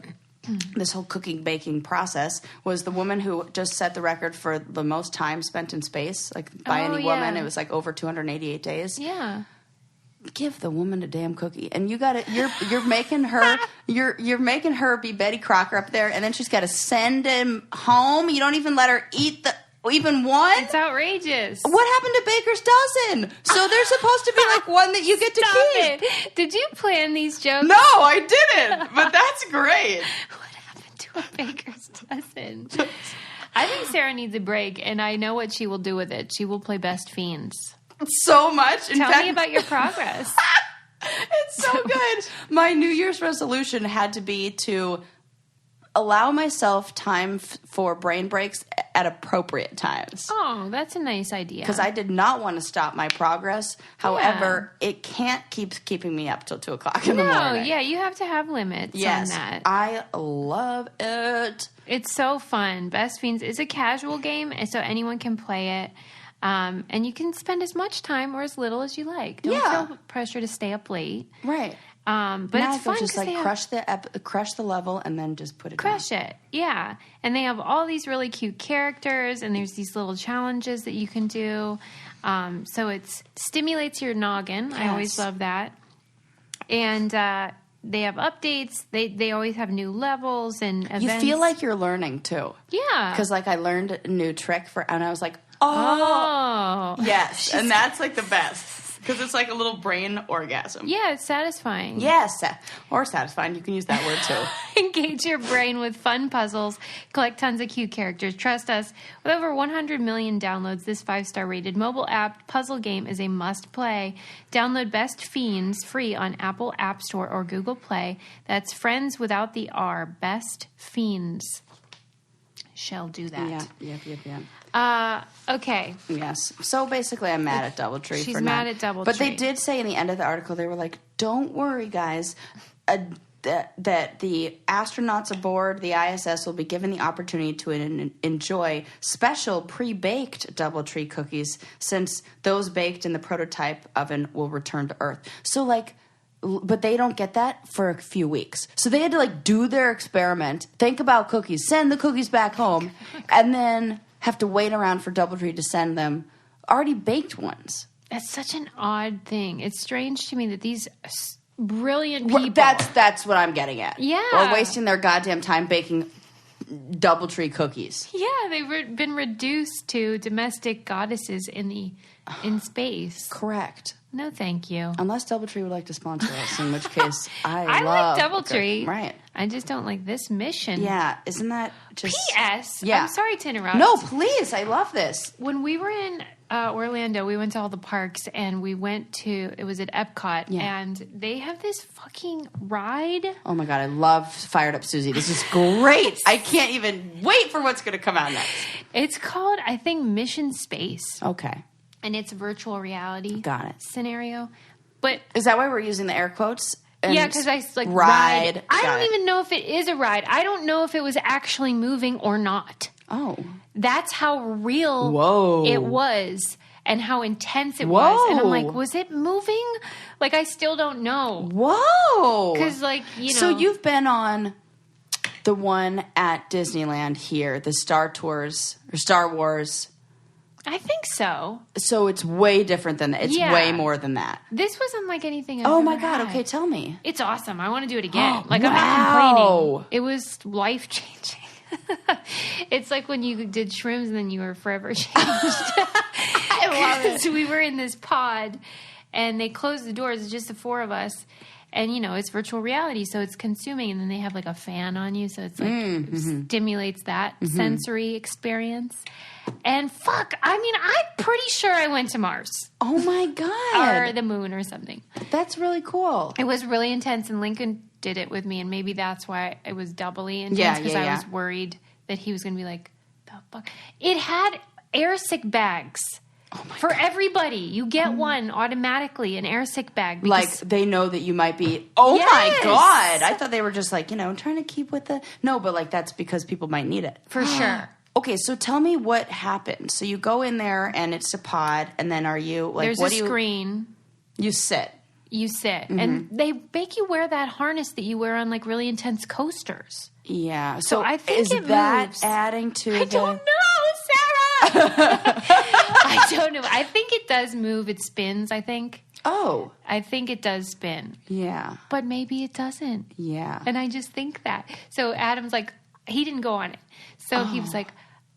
this whole cooking baking process was the woman who just set the record for the most time spent in space, like by any woman. It was like over 288 days. Yeah. Give the woman a damn cookie, and you got it. You're making her you're making her be Betty Crocker up there, and then she's got to send him home. You don't even let her eat even one. It's outrageous. What happened to Baker's Dozen? So there's supposed to be like one that you get to keep. It. Did you plan these jokes? No, I didn't. But that's great. What happened to a Baker's Dozen? I think Sarah needs a break, and I know what she will do with it. She will play Best Fiends. So much. Tell me about your progress. It's so good. My New Year's resolution had to be to allow myself time for brain breaks at appropriate times. Oh, that's a nice idea. Because I did not want to stop my progress. However, it can't keep keeping me up till 2 o'clock in the morning. No, yeah, you have to have limits on that. I love it. It's so fun. Best Fiends is a casual game, so anyone can play it. And you can spend as much time or as little as you like. Don't feel pressure to stay up late. Right. But now it's fun. Just like crush the level and then just put it crush down. it. Yeah. And they have all these really cute characters, and there's these little challenges that you can do. So it stimulates your noggin. Yes. I always love that. And they have updates. They always have new levels and events. You feel like you're learning too. Yeah. Because like I learned a new trick and I was like, oh. Yes. And that's like the best. Because it's like a little brain orgasm. Yeah, it's satisfying. Yes, or satisfying. You can use that word too. Engage your brain with fun puzzles. Collect tons of cute characters. Trust us. With over 100 million downloads, this 5-star rated mobile app puzzle game is a must play. Download Best Fiends free on Apple App Store or Google Play. That's friends without the R. Best Fiends. Shall do that. Yeah. Okay. Yes. So basically, I'm mad at DoubleTree. She's mad at DoubleTree. But they did say in the end of the article, they were like, "Don't worry, guys. That the astronauts aboard the ISS will be given the opportunity to enjoy special pre-baked DoubleTree cookies, since those baked in the prototype oven will return to Earth." So, like. But they don't get that for a few weeks. So they had to, like, do their experiment, think about cookies, send the cookies back home, and then have to wait around for DoubleTree to send them already baked ones. That's such an odd thing. It's strange to me that these brilliant people... That's what I'm getting at. Yeah. Or wasting their goddamn time baking DoubleTree cookies. Yeah, they've been reduced to domestic goddesses in space. Correct. No, thank you. Unless DoubleTree would like to sponsor us, in which case I love like DoubleTree. Right. I just don't like this mission. Yeah, isn't that just... P.S. Yeah. I'm sorry to interrupt. No, please. I love this. When we were in Orlando, we went to all the parks, and we went to... It was at Epcot, and they have this fucking ride. Oh, my God. I love Fired Up Susie. This is great. I can't even wait for what's going to come out next. It's called, I think, Mission Space. Okay. And it's virtual reality. Got it. Scenario. But is that why we're using the air quotes? Yeah, because I like ride. I don't even know if it is a ride. I don't know if it was actually moving or not. Oh. That's how real it was and how intense it was. And I'm like, was it moving? Like, I still don't know. Whoa. Because, like, you know. So you've been on the one at Disneyland here, the Star Tours or Star Wars. I think so. So it's way different than that. It's way more than that. This wasn't like anything I've Oh my ever God. had. Okay, tell me. It's awesome. I want to do it again. Like, wow. I'm not complaining. It was life-changing. It's like when you did shrooms and then you were forever changed. I love it. So we were in this pod and they closed the doors. It's just the four of us. And, you know, it's virtual reality, so it's consuming. And then they have, like, a fan on you, so it's, like, stimulates that sensory experience. And, fuck, I mean, I'm pretty sure I went to Mars. Oh, my God. Or the moon or something. That's really cool. It was really intense, and Lincoln did it with me, and maybe that's why it was doubly intense, because I was worried that he was going to be like, the fuck? It had air sick bags. For everybody. You get one automatically, an air sick bag. Like, they know that you might be, my God. I thought they were just like, you know, trying to keep with the... No, but like, that's because people might need it. For sure. Okay, so tell me what happened. So you go in there, and it's a pod, and then are you... like, There's what a screen. You sit. You sit. And they make you wear that harness that you wear on, like, really intense coasters. Yeah. So I think is it that moves. adding to I don't know, Sarah! I don't know. I think it does move. It spins, I think. Oh. I think it does spin. Yeah. But maybe it doesn't. Yeah. And I just think that. So Adam's like, he didn't go on it. So he was like,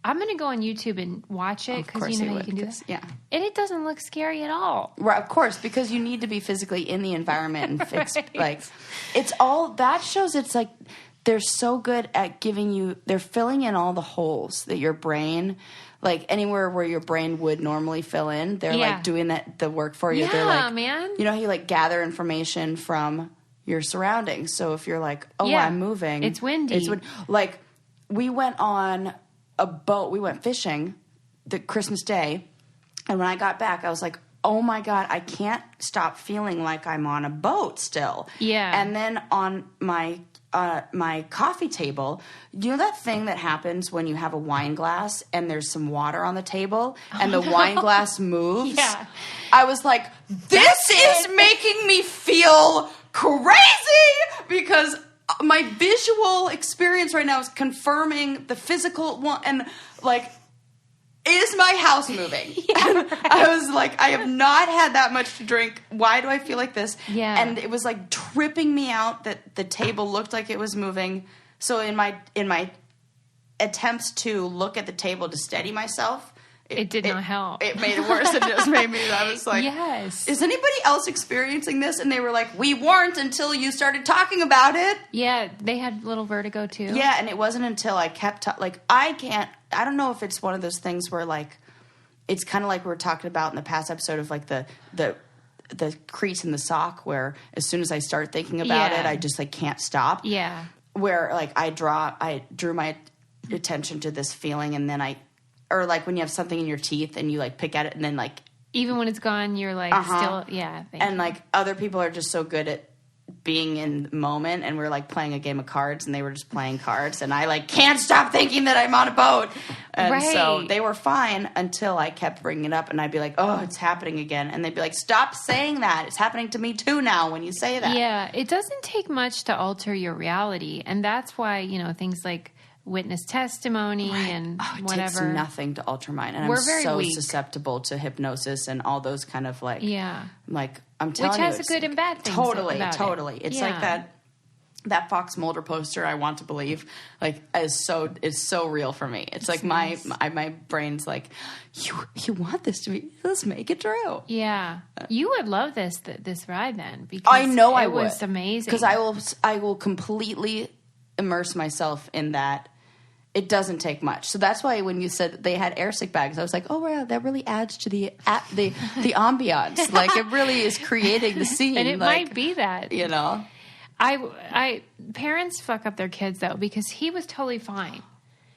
I'm going to go on YouTube and watch it because you know how you can do that. Yeah. And it doesn't look scary at all. Right, of course, because you need to be physically in the environment and fix like it's all that shows. It's like they're so good at giving you. They're filling in all the holes that your brain, like anywhere where your brain would normally fill in. They're like doing the work for you. Yeah, they're like, man. You know how you like gather information from your surroundings. So if you're like, I'm moving, it's windy. Like we went on a boat. We went fishing the Christmas Day, and when I got back, I was like, oh my God, I can't stop feeling like I'm on a boat still. Yeah. And then on my coffee table, you know that thing that happens when you have a wine glass and there's some water on the table and the wine glass moves? Yeah. I was like, this is making me feel crazy because my visual experience right now is confirming the physical one, and like, is my house moving? Yeah, right. I was like, I have not had that much to drink. Why do I feel like this? Yeah. And it was like tripping me out that the table looked like it was moving. So in my attempts to look at the table to steady myself, it did not help. It made it worse. It just made me, I was like, yes. Is anybody else experiencing this? And they were like, we weren't until you started talking about it. Yeah, they had little vertigo too. Yeah, and it wasn't until I kept, I don't know if it's one of those things where, like, it's kind of like we were talking about in the past episode of, like, the crease in the sock where as soon as I start thinking about it, I just, like, can't stop. Yeah. Where, like, I drew my attention to this feeling, and then or like when you have something in your teeth and you, like, pick at it and then, like, even when it's gone, you're like still, and like other people are just so good at being in the moment, and we're like playing a game of cards and they were just playing cards, and I like can't stop thinking that I'm on a boat. And so they were fine until I kept bringing it up, and I'd be like, oh, it's happening again. And they'd be like, stop saying that. It's happening to me too now when you say that. Yeah. It doesn't take much to alter your reality. And that's why, things like witness testimony and whatever. It takes nothing to alter mine. And we're very so susceptible to hypnosis and all those kind of like, like I'm telling you. Which has a good and bad thing. Totally. It's like that Fox Mulder poster, I want to believe, like is so real for me. It's like nice. my brain's like, you want this to be, let's make it true. Yeah. You would love this ride then, because I know I would. It was amazing. Because I will completely immerse myself in that. It doesn't take much. So that's why when you said they had air sick bags, I was like, oh, wow, that really adds to the ambiance. Like, it really is creating the scene. And it might be that. Parents fuck up their kids, though, because he was totally fine.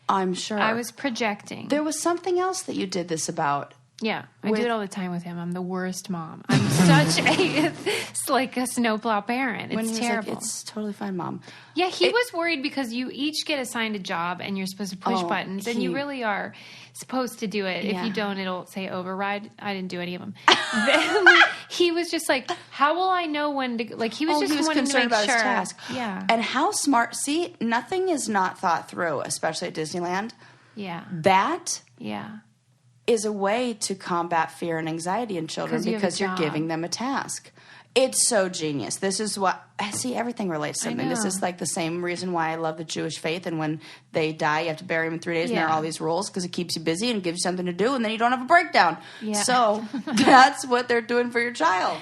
I'm sure. I was projecting. There was something else that you did this about. Yeah, I do it all the time with him. I'm the worst mom. I'm such a snowplow parent. It's terrible. Like, it's totally fine, Mom. Yeah, he was worried because you each get assigned a job and you're supposed to push buttons, and you really are supposed to do it. If you don't, it'll say override. I didn't do any of them. Then he was just like, how will I know when to, like, he was just concerned about his task. Yeah. And how smart, see, nothing is not thought through, especially at Disneyland. Yeah. That. Yeah. Is a way to combat fear and anxiety in children because you're giving them a task. It's so genius. This is what I see. Everything relates to something. This is like the same reason why I love the Jewish faith. And when they die, you have to bury them in 3 days, and there are all these rules because it keeps you busy and gives you something to do, and then you don't have a breakdown. Yeah. So that's what they're doing for your child.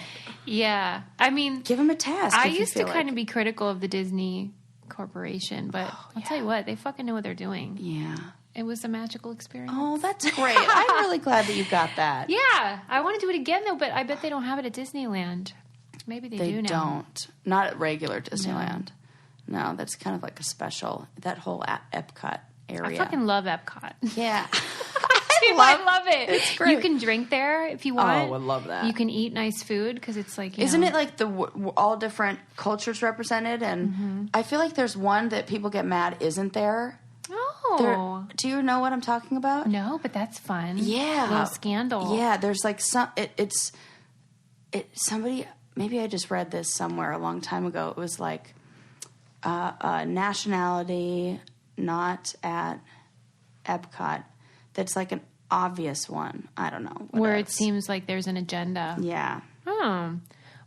Yeah, I mean, give them a task. I used to kind of be critical of the Disney Corporation, but I'll tell you what, they fucking know what they're doing. Yeah. It was a magical experience. Oh, that's great. I'm really glad that you got that. Yeah. I want to do it again, though, but I bet they don't have it at Disneyland. Maybe they do now. They don't. Not at regular Disneyland. No, that's kind of like a special, that whole Epcot area. I fucking love Epcot. Yeah. I love it. It's great. You can drink there if you want. Oh, I love that. You can eat nice food because it's like, Isn't it like all different cultures represented? And I feel like there's one that people get mad isn't there. Oh. Do you know what I'm talking about? No, but that's fun. Yeah. A little scandal. Yeah, there's like it's somebody, maybe I just read this somewhere a long time ago. It was like a nationality not at Epcot that's like an obvious one. I don't know. Where it seems like there's an agenda. Yeah. Oh.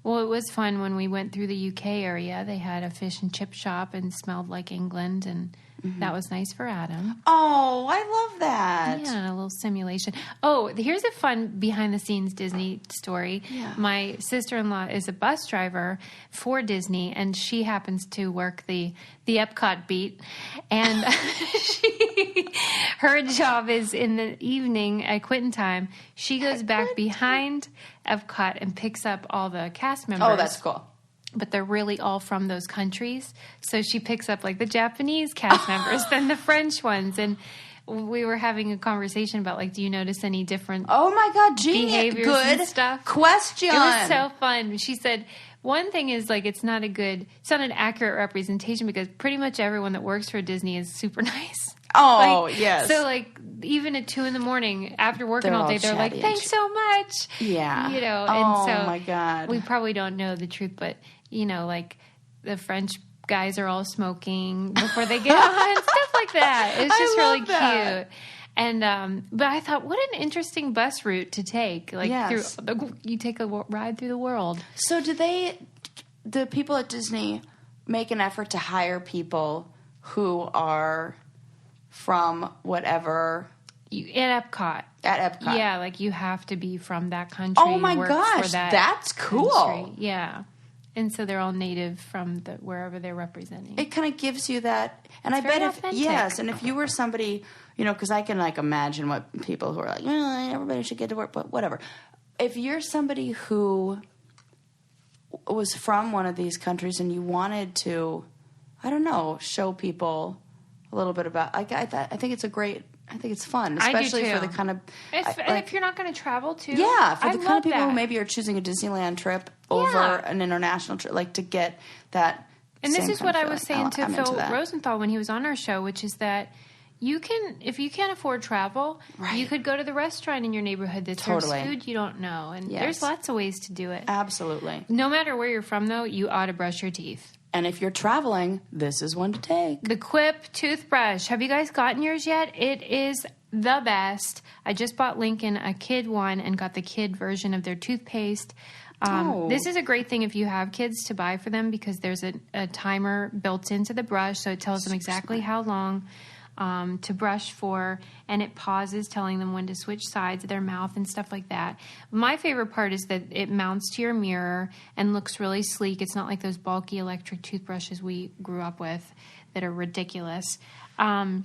Well, it was fun when we went through the UK area. They had a fish and chip shop and smelled like England, and that was nice for Adam. Oh, I love that. Yeah, a little simulation. Oh, here's a fun behind-the-scenes Disney story. Yeah. My sister-in-law is a bus driver for Disney, and she happens to work the Epcot beat. And her job is in the evening at quitting time. She goes back behind Epcot and picks up all the cast members. Oh, that's cool. But they're really all from those countries. So she picks up like the Japanese cast members, then the French ones. And we were having a conversation about like, do you notice any different behaviors and stuff? Question. It was so fun. She said, one thing is like, it's not an accurate representation because pretty much everyone that works for Disney is super nice. Oh, yes. So like, even at 2 a.m. after working all day, they're like, thanks so much. Yeah. You know, and so my God. We probably don't know the truth, but you know, like the French guys are all smoking before they get on, stuff like that. It's just really cute. And but I thought, what an interesting bus route to take. Like you take a ride through the world. So do the people at Disney make an effort to hire people who are from whatever At Epcot. At Epcot. Yeah, like you have to be from that country. Oh my gosh, that's cool. Country. Yeah. And so they're all native from wherever they're representing. It kind of gives you that, and it's I bet authentic. and if you were somebody, because I can like imagine what people who are like, everybody should get to work, but whatever. If you're somebody who was from one of these countries and you wanted to, I don't know, show people a little bit about, I think it's I think it's fun, especially for the kind of... if you're not going to travel, too. Yeah, for the kind of people who maybe are choosing a Disneyland trip over an international trip, like to get that... And this is what I was saying to Phil Rosenthal when he was on our show, which is that if you can't afford travel, you could go to the restaurant in your neighborhood that serves food you don't know. And there's lots of ways to do it. Absolutely. No matter where you're from, though, you ought to brush your teeth. And if you're traveling, this is one to take. The Quip toothbrush. Have you guys gotten yours yet? It is the best. I just bought Lincoln a kid one and got the kid version of their toothpaste. This is a great thing if you have kids to buy for them because there's a timer built into the brush, so it tells them exactly how long to brush for, and it pauses telling them when to switch sides of their mouth and stuff like that. My favorite part is that it mounts to your mirror and looks really sleek. It's not like those bulky electric toothbrushes we grew up with that are ridiculous. I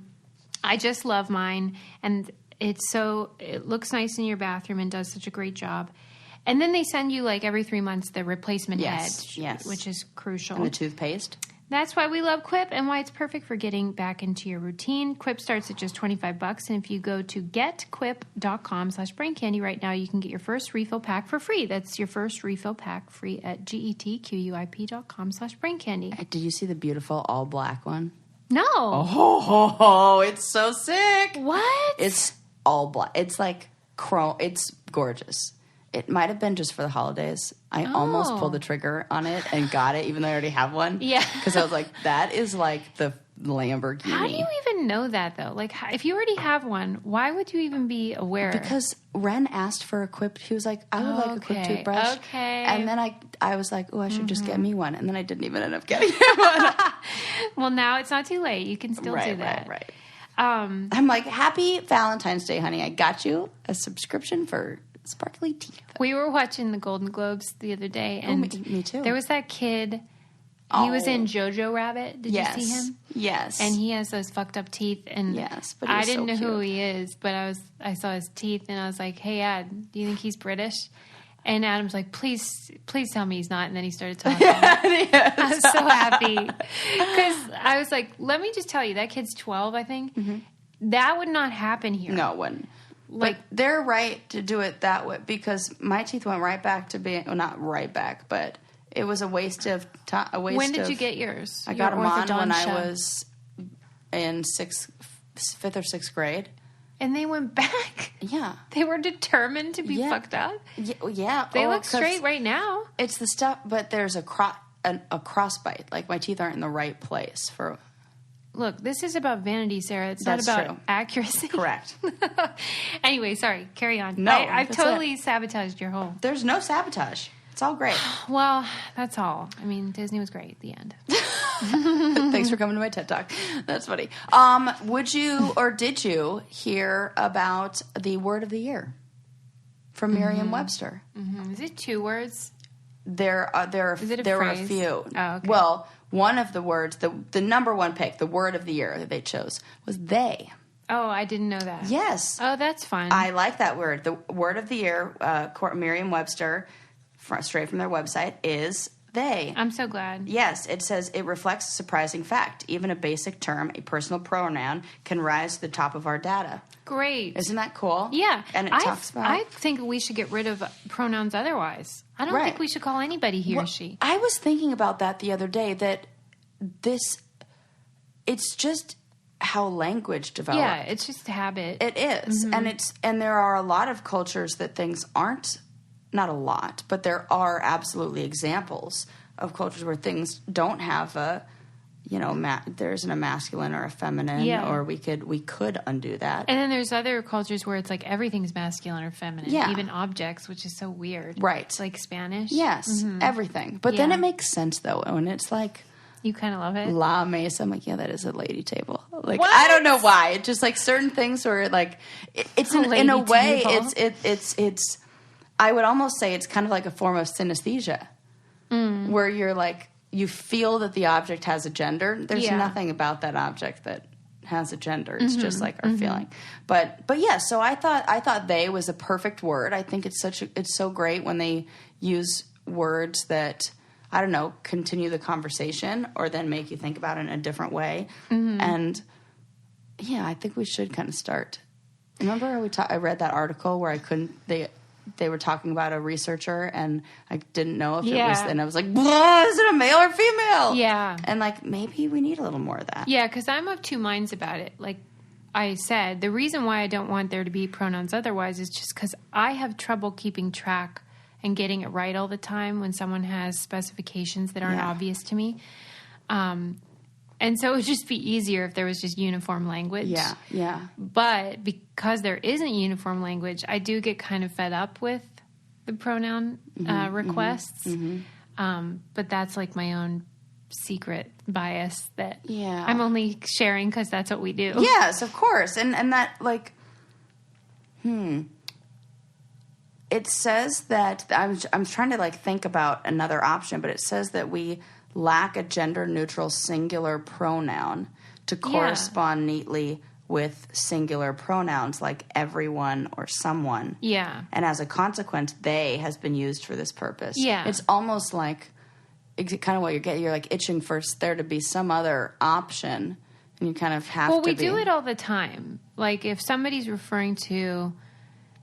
just love mine, and it looks nice in your bathroom and does such a great job. And then they send you like every 3 months the replacement head, which is crucial. And the toothpaste. That's why we love Quip and why it's perfect for getting back into your routine. Quip starts at just $25, and if you go to getquip.com/braincandy right now, you can get your first refill pack for free. That's your first refill pack free at getquip.com/braincandy. Did you see the beautiful all black one? No. Oh, it's so sick. What? It's all black. It's like chrome. It's gorgeous. It might have been just for the holidays. I almost pulled the trigger on it and got it, even though I already have one. Yeah. Because I was like, that is like the Lamborghini. How do you even know that, though? Like, if you already have one, why would you even be aware? Because Ren asked for a Quip. He was like, I would like a Quip toothbrush. Okay. And then I was like, I should just get me one. And then I didn't even end up getting one. Well, now it's not too late. You can still do that. Right. I'm like, happy Valentine's Day, honey. I got you a subscription for sparkly teeth. We were watching the Golden Globes the other day, and me too. There was that kid. He was in Jojo Rabbit. Did you see him? Yes. And he has those fucked up teeth. And but I didn't know who he is, but I saw his teeth, and I was like, "Hey, Ad, do you think he's British?" And Adam's like, "Please tell me he's not." And then he started talking. I was so happy because I was like, "Let me just tell you, that kid's 12, I think. Mm-hmm. That would not happen here. No, it wouldn't." But they're right to do it that way because my teeth went right back to being, well, not right back, but it was a waste of time. When did you get yours? I got them on when I was in 5th or 6th grade. And they went back? Yeah. They were determined to be fucked up? Yeah. They look straight right now. It's the stuff, but there's a crossbite. Like my teeth aren't in the right place for... Look, this is about vanity, Sarah. It's not about accuracy. Correct. Anyway, sorry. Carry on. No, I've totally sabotaged your whole... There's no sabotage. It's all great. Well, that's all. I mean, Disney was great at the end. Thanks for coming to my TED Talk. That's funny. Would you or did you hear about the word of the year from Merriam-Webster? Mm-hmm. Is it 2 words? There were a few. Oh, okay. Well, one of the words, the number one pick, the word of the year that they chose was they. Oh, I didn't know that. Yes. Oh, that's fun. I like that word. The word of the year, Merriam-Webster, straight from their website, is they. I'm so glad. Yes, it says it reflects a surprising fact. Even a basic term, a personal pronoun, can rise to the top of our data. Great. Isn't that cool? Yeah. And it talks about... I think we should get rid of pronouns otherwise. I don't think we should call anybody he or she. I was thinking about that the other day, that it's just how language develops. Yeah, it's just a habit. It is. Mm-hmm. And there are a lot of cultures that things aren't, not a lot, but there are absolutely examples of cultures where things don't have a, there isn't a masculine or a feminine, or we could undo that. And then there's other cultures where it's like everything's masculine or feminine, even objects, which is so weird. Right. It's like Spanish. Yes, everything. But then it makes sense, though, when it's like, You kind of love it? La mesa. I'm like, yeah, that is a lady table. Like, What? I don't know why. It's just like certain things where like, it's in a way, table. it's, I would almost say it's kind of like a form of synesthesia where you're like, you feel that the object has a gender. There's nothing about that object that has a gender. It's just like our feeling. But yeah, so I thought they was a perfect word. I think it's so great when they use words that, I don't know, continue the conversation or then make you think about it in a different way. And yeah, I think we should kind of start. Remember I read that article where they were talking about a researcher and I didn't know if it was, and I was like, is it a male or female? Yeah. And like, maybe we need a little more of that. Yeah, because I'm of two minds about it. Like I said, the reason why I don't want there to be pronouns otherwise is just because I have trouble keeping track and getting it right all the time when someone has specifications that aren't obvious to me. And so it would just be easier if there was just uniform language. Yeah, yeah. But because there isn't uniform language, I do get kind of fed up with the pronoun requests. But that's like my own secret bias that I'm only sharing because that's what we do. Yes, of course. And that, like, it says that, I'm trying to, like, think about another option, but it says that we lack a gender-neutral singular pronoun to correspond neatly with singular pronouns like everyone or someone. Yeah. And as a consequence, they has been used for this purpose. Yeah. It's almost like kind of what you're getting. You're like itching for there to be some other option, and you kind of have to Well, we do it all the time. Like if somebody's referring to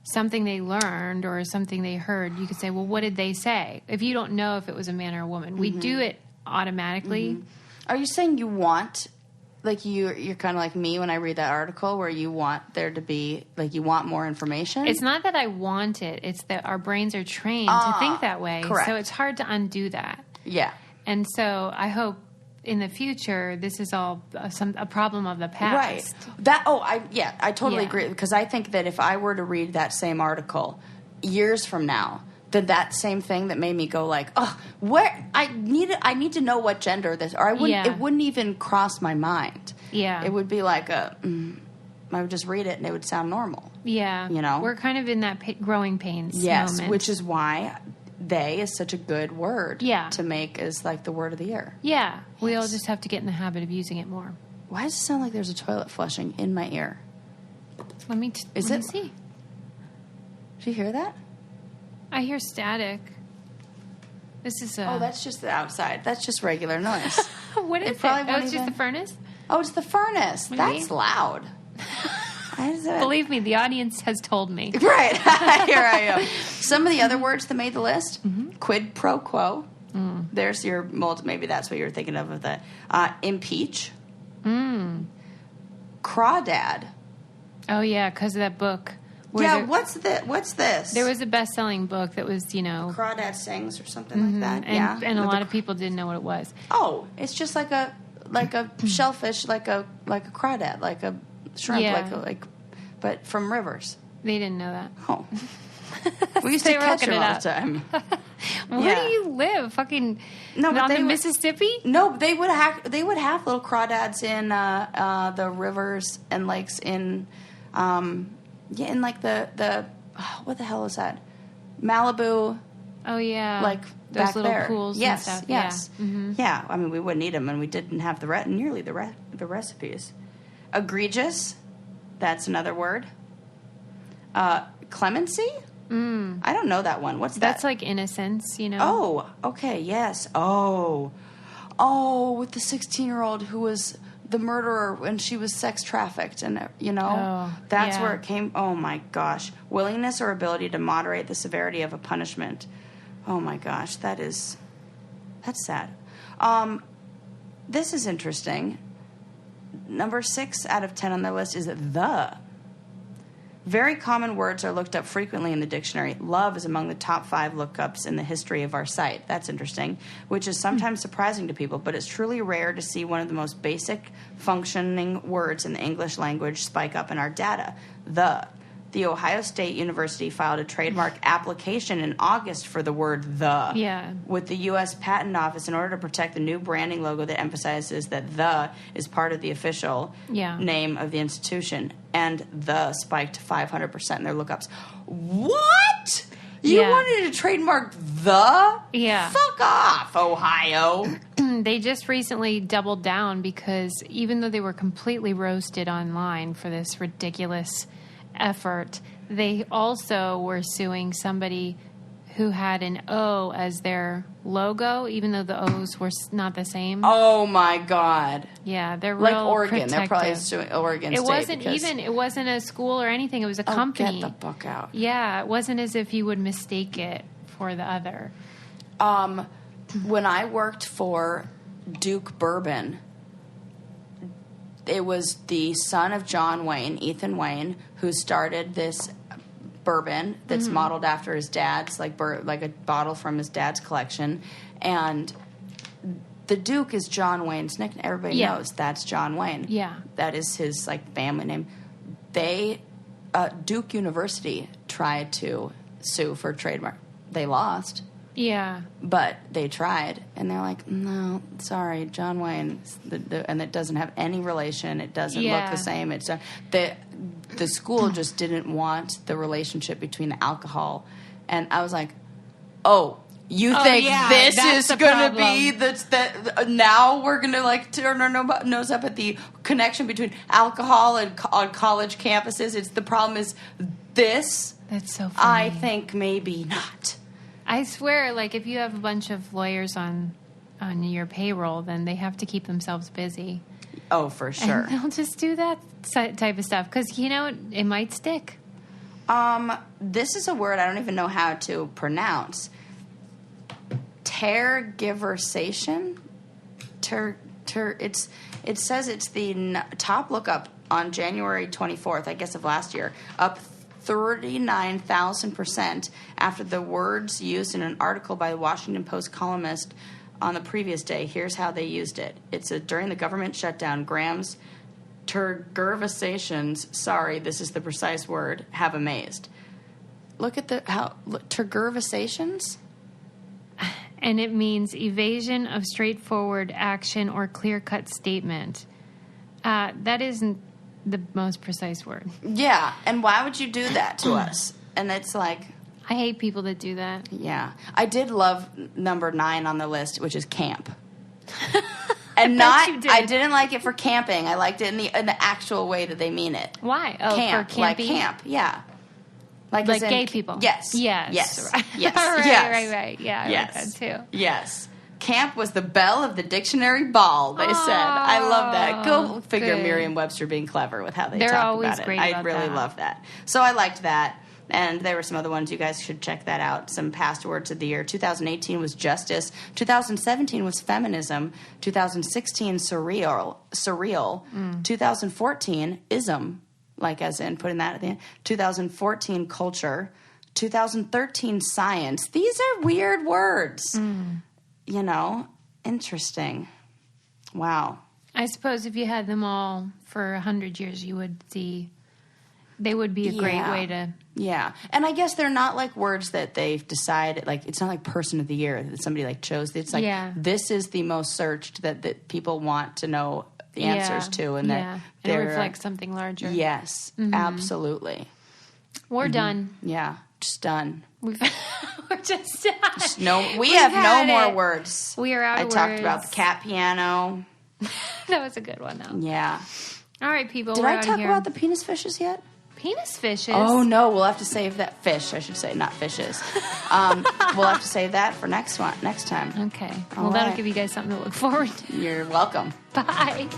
something they learned or something they heard, you could say, well, what did they say? If you don't know if it was a man or a woman. We do it automatically. Are you saying you want, like you're kind of like me when I read that article where you want there to be, like you want more information? It's not that I want it. It's that our brains are trained to think that way. Correct. So it's hard to undo that. Yeah. And so I hope in the future this is all a problem of the past. Right. I totally agree, because I think that if I were to read that same article years from now, that same thing that made me go like, oh, where I need to know what gender this, or it wouldn't even cross my mind. Yeah, it would be like I would just read it and it would sound normal. Yeah, you know, we're kind of in that growing pains. Yes, moment. Which is why they is such a good word. to make as like the word of the year. Yeah, we all just have to get in the habit of using it more. Why does it sound like there's a toilet flushing in my ear? Let me see. Did you hear that? I hear static. This is Oh, that's just the outside. That's just regular noise. What is it? Oh, it's just the furnace? Oh, it's the furnace. That's loud. Believe me, the audience has told me. Right. Here I am. Some of the other words that made the list. Quid pro quo. There's your mold. Maybe that's what you're thinking of the impeach. Crawdad. Oh, yeah, because of that book. What's this? There was a best-selling book that was, Crawdad Sings or something like that. And a lot of people didn't know what it was. Oh, it's just like a shellfish, like a crawdad, like a shrimp, but from rivers. They didn't know that. Oh. We used to catch them all the time. Where do you live? Fucking on the Mississippi? No, they would have little crawdads in the rivers and lakes in in like the what the hell is that? Malibu. Oh yeah, like those back little there. pools. Yes, and stuff. yes, yeah. Yeah. I mean, we wouldn't eat them, and we didn't have nearly the recipes. Egregious. That's another word. Clemency. I don't know that one. What's that? That's like innocence, Oh, okay, yes. Oh, with the 16-year-old who was the murderer when she was sex trafficked, and that's where it came. Oh my gosh, willingness or ability to moderate the severity of a punishment. Oh my gosh, that's sad. This is interesting. Number 6 out of 10 on the list is the. Very common words are looked up frequently in the dictionary. Love is among the top 5 lookups in the history of our site. That's interesting, which is sometimes surprising to people, but it's truly rare to see one of the most basic functioning words in the English language spike up in our data. The The Ohio State University filed a trademark application in August for the word "the" with the U.S. Patent Office in order to protect the new branding logo that emphasizes that "the" is part of the official name of the institution. And "the" spiked 500% in their lookups. What? You wanted to trademark "the"? Yeah. Fuck off, Ohio. They just recently doubled down because even though they were completely roasted online for this ridiculous effort, they also were suing somebody who had an O as their logo, even though the O's were not the same. Oh my God! Yeah, they're like real Oregon. protective. They're probably suing Oregon State. It wasn't a school or anything. It was a company. Get the fuck out! Yeah, it wasn't as if you would mistake it for the other. When I worked for Duke Bourbon, it was the son of John Wayne, Ethan Wayne, who started this bourbon that's modeled after his dad's, like a bottle from his dad's collection. And the Duke is John Wayne's nickname. Everybody knows that's John Wayne. Yeah. That is his, like, family name. Duke University tried to sue for trademark. They lost. Yeah. But they tried, and they're like, no, sorry, John Wayne, and it doesn't have any relation. It doesn't look the same. It's the school just didn't want the relationship between the alcohol. And I was like, oh, you think this is going to be that now we're going to, like, turn our nose up at the connection between alcohol and on college campuses? The problem is this. That's so funny. I think maybe not. I swear, like, if you have a bunch of lawyers on your payroll, then they have to keep themselves busy. Oh, for sure. And they'll just do that type of stuff because, you know, it might stick. This is a word I don't even know how to pronounce. Tergiversation? It says it's the top lookup on January 24th, I guess, of last year, up 39,000% after the words used in an article by the Washington Post columnist on the previous day. Here's how they used it. It's during the government shutdown, Graham's tergiversations, sorry, this is the precise word, have amazed. Look at tergiversations? And it means evasion of straightforward action or clear-cut statement. That isn't the most precise word. Yeah, and why would you do that to us? And it's like... I hate people that do that. Yeah. I did love number 9 on the list, which is camp. And I didn't like it for camping. I liked it in the actual way that they mean it. Why? Oh, camp, for campy? like camp, yeah. Like gay people? Yes. Yes. Yes. Right. Yes. right, yes. right. Yeah, I like that too. Yes. Camp was the belle of the dictionary ball, they said. I love that. Go figure Merriam-Webster being clever with how they talk always about it. great I about really that. love that. So I liked that. And there were some other ones. You guys should check that out. Some past words of the year. 2018 was justice. 2017 was feminism. 2016, surreal. 2014, ism, like as in putting that at the end. 2014, culture. 2013, science. These are weird words. You know, interesting. Wow. I suppose if you had them all for 100 years, you would see they would be a great way to... Yeah. And I guess they're not like words that they've decided, like, it's not like person of the year that somebody like chose. It's like, this is the most searched that people want to know the answers to. And that and it reflects something larger. Yes, absolutely. We're done. Yeah, just done. We're just done. We have no more words. We are out of words. I talked about the cat piano. That was a good one, though. Yeah. All right, people. Did I talk about the penis fishes yet? Penis fishes? Oh, no. We'll have to save that. Fish, I should say, not fishes. We'll have to save that for next time. Okay. Well, that'll give you guys something to look forward to. You're welcome. Bye.